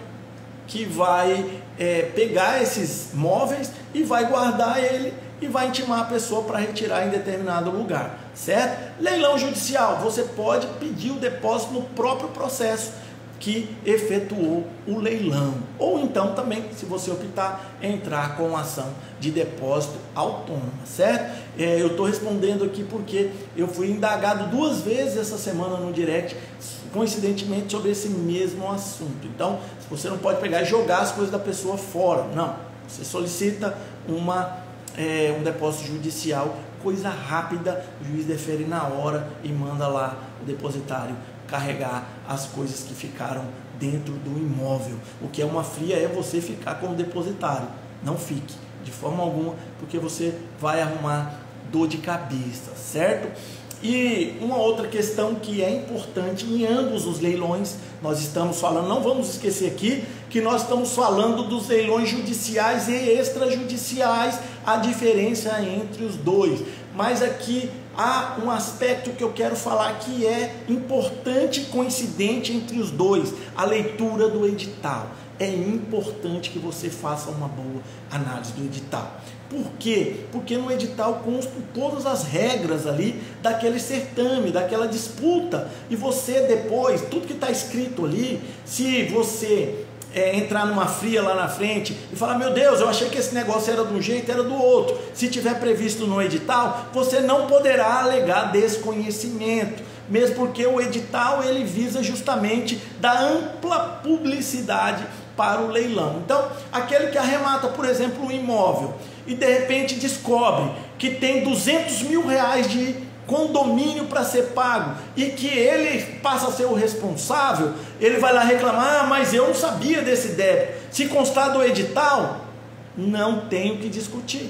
pegar esses móveis e vai guardar ele e vai intimar a pessoa para retirar em determinado lugar, certo? Leilão judicial, você pode pedir o depósito no próprio processo que efetuou o leilão, ou então também, se você optar, entrar com ação de depósito autônoma, certo? Eu estou respondendo aqui porque eu fui indagado 2 vezes essa semana no direct, coincidentemente, sobre esse mesmo assunto. Então, você não pode pegar e jogar as coisas da pessoa fora, não. Você solicita um depósito judicial, coisa rápida, o juiz defere na hora e manda lá o depositário carregar as coisas que ficaram dentro do imóvel. O que é uma fria é você ficar como depositário. Não fique, de forma alguma, porque você vai arrumar dor de cabeça, certo? E uma outra questão que é importante em ambos os leilões, nós estamos falando, não vamos esquecer aqui, que nós estamos falando dos leilões judiciais e extrajudiciais, a diferença entre os dois. Mas aqui há um aspecto que eu quero falar que é importante e coincidente entre os dois: a leitura do edital. É importante que você faça uma boa análise do edital. Por quê? Porque no edital constam todas as regras ali daquele certame, daquela disputa. E você depois, tudo que está escrito ali, se você entrar numa fria lá na frente e falar: meu Deus, eu achei que esse negócio era de um jeito, era do outro. Se tiver previsto no edital, você não poderá alegar desconhecimento, mesmo porque o edital ele visa justamente dar ampla publicidade para o leilão. Então, aquele que arremata, por exemplo, um imóvel e de repente descobre que tem 200 mil reais de condomínio para ser pago e que ele passa a ser o responsável, ele vai lá reclamar: mas eu não sabia desse débito. Se constar do edital, não tem o que discutir.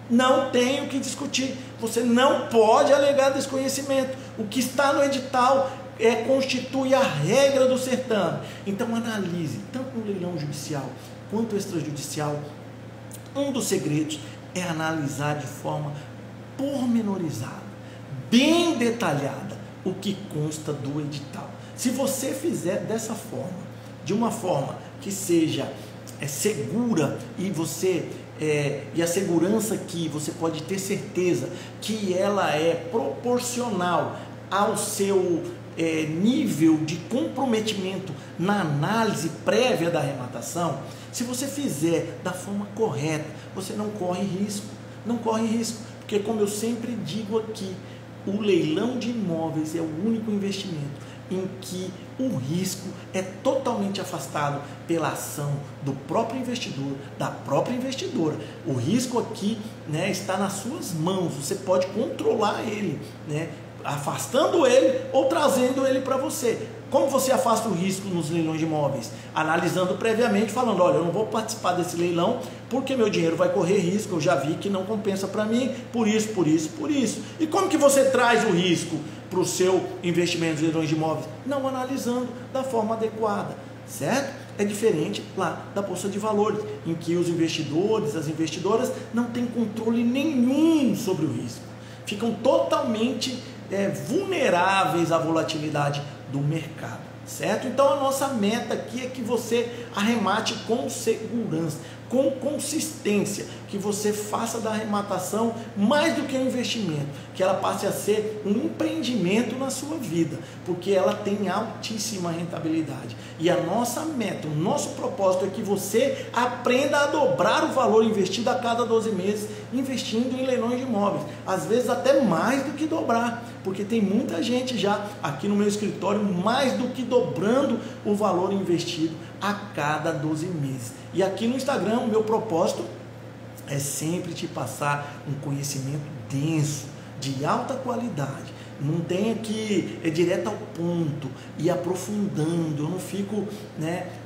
Não tem o que discutir. Você não pode alegar desconhecimento. O que está no edital constitui a regra do certame. Então analise, tanto no leilão judicial quanto extrajudicial. Um dos segredos é analisar de forma pormenorizada, bem detalhada, o que consta do edital. Se você fizer dessa forma, de uma forma que seja segura, e a segurança que você pode ter certeza que ela é proporcional ao seu nível de comprometimento na análise prévia da arrematação, se você fizer da forma correta, você não corre risco. Não corre risco, porque, como eu sempre digo aqui, o leilão de imóveis é o único investimento em que o risco é totalmente afastado pela ação do próprio investidor, da própria investidora. O risco aqui, está nas suas mãos, você pode controlar ele, afastando ele ou trazendo ele para você. Como você afasta o risco nos leilões de imóveis? Analisando previamente, falando: olha, eu não vou participar desse leilão porque meu dinheiro vai correr risco, eu já vi que não compensa para mim, por isso. E como que você traz o risco para o seu investimento nos leilões de imóveis? Não analisando da forma adequada, certo? É diferente lá da Bolsa de Valores, em que os investidores, as investidoras não têm controle nenhum sobre o risco. Ficam totalmente vulneráveis à volatilidade do mercado, certo? Então a nossa meta aqui é que você arremate com segurança, com consistência, que você faça da arrematação mais do que um investimento, que ela passe a ser um empreendimento na sua vida, porque ela tem altíssima rentabilidade. E a nossa meta, o nosso propósito é que você aprenda a dobrar o valor investido a cada 12 meses, investindo em leilões de imóveis, às vezes até mais do que dobrar, porque tem muita gente já aqui no meu escritório mais do que dobrando o valor investido a cada 12 meses. E aqui no Instagram, o meu propósito é sempre te passar um conhecimento denso, de alta qualidade. Não tem que é direto ao ponto e aprofundando. Eu não fico,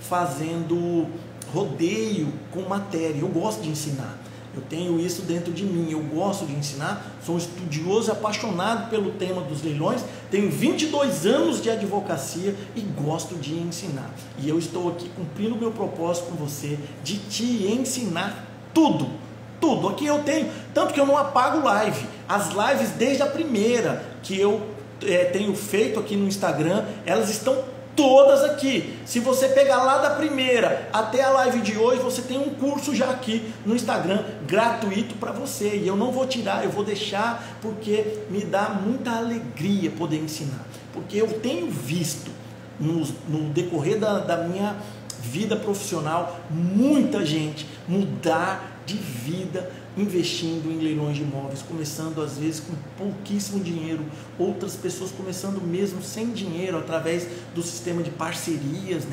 fazendo rodeio com matéria. Eu gosto de ensinar. Eu tenho isso dentro de mim, eu gosto de ensinar, sou um estudioso e apaixonado pelo tema dos leilões, tenho 22 anos de advocacia e gosto de ensinar. E eu estou aqui cumprindo o meu propósito com você de te ensinar tudo. Tudo. Aqui eu tenho, tanto que eu não apago live. As lives desde a primeira que eu tenho feito aqui no Instagram, elas estão todas aqui. Se você pegar lá da primeira até a live de hoje, você tem um curso já aqui no Instagram, gratuito para você. E eu não vou tirar, eu vou deixar, porque me dá muita alegria poder ensinar. Porque eu tenho visto no decorrer da minha vida profissional, muita gente mudar de vida investindo em leilões de imóveis, começando às vezes com pouquíssimo dinheiro, outras pessoas começando mesmo sem dinheiro, através do sistema de parcerias,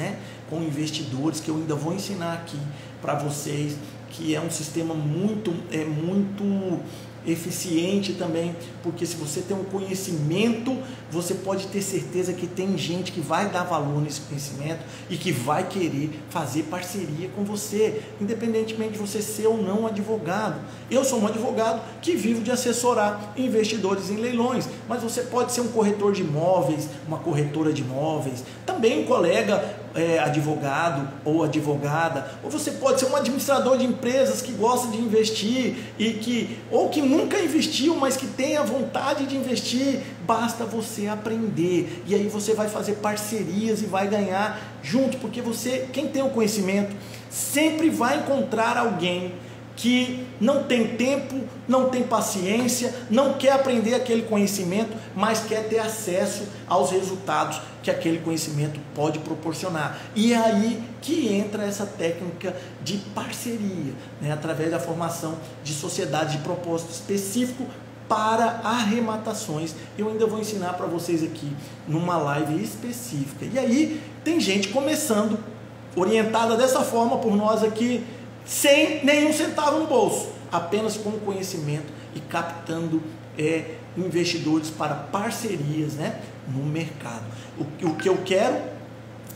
com investidores, que eu ainda vou ensinar aqui para vocês, que é um sistema muito eficiente também, porque se você tem um conhecimento, você pode ter certeza que tem gente que vai dar valor nesse conhecimento e que vai querer fazer parceria com você, independentemente de você ser ou não advogado. Eu sou um advogado que vivo de assessorar investidores em leilões, mas você pode ser um corretor de imóveis, uma corretora de imóveis, também um colega advogado ou advogada, ou você pode ser um administrador de empresas que gosta de investir ou que nunca investiu, mas que tem a vontade de investir. Basta você aprender, e aí você vai fazer parcerias e vai ganhar junto, porque quem tem o conhecimento sempre vai encontrar alguém que não tem tempo, não tem paciência, não quer aprender aquele conhecimento, mas quer ter acesso aos resultados que aquele conhecimento pode proporcionar. E é aí que entra essa técnica de parceria, através da formação de sociedade de propósito específico para arrematações. Eu ainda vou ensinar para vocês aqui numa live específica. E aí tem gente começando, orientada dessa forma por nós aqui, sem nenhum centavo no bolso, apenas com conhecimento e captando investidores para parcerias no mercado. O que eu quero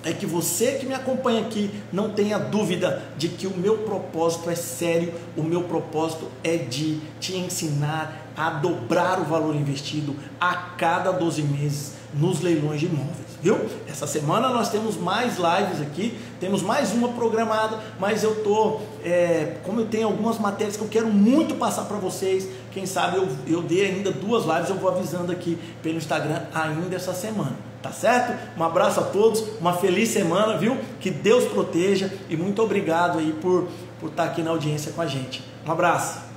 é que você que me acompanha aqui não tenha dúvida de que o meu propósito é sério, o meu propósito é de te ensinar a dobrar o valor investido a cada 12 meses nos leilões de imóveis, viu? Essa semana nós temos mais lives aqui, temos mais uma programada, mas como eu tenho algumas matérias que eu quero muito passar para vocês, quem sabe eu dei ainda 2 lives, eu vou avisando aqui pelo Instagram ainda essa semana, tá certo? Um abraço a todos, uma feliz semana, viu? Que Deus proteja e muito obrigado aí por estar aqui na audiência com a gente. Um abraço.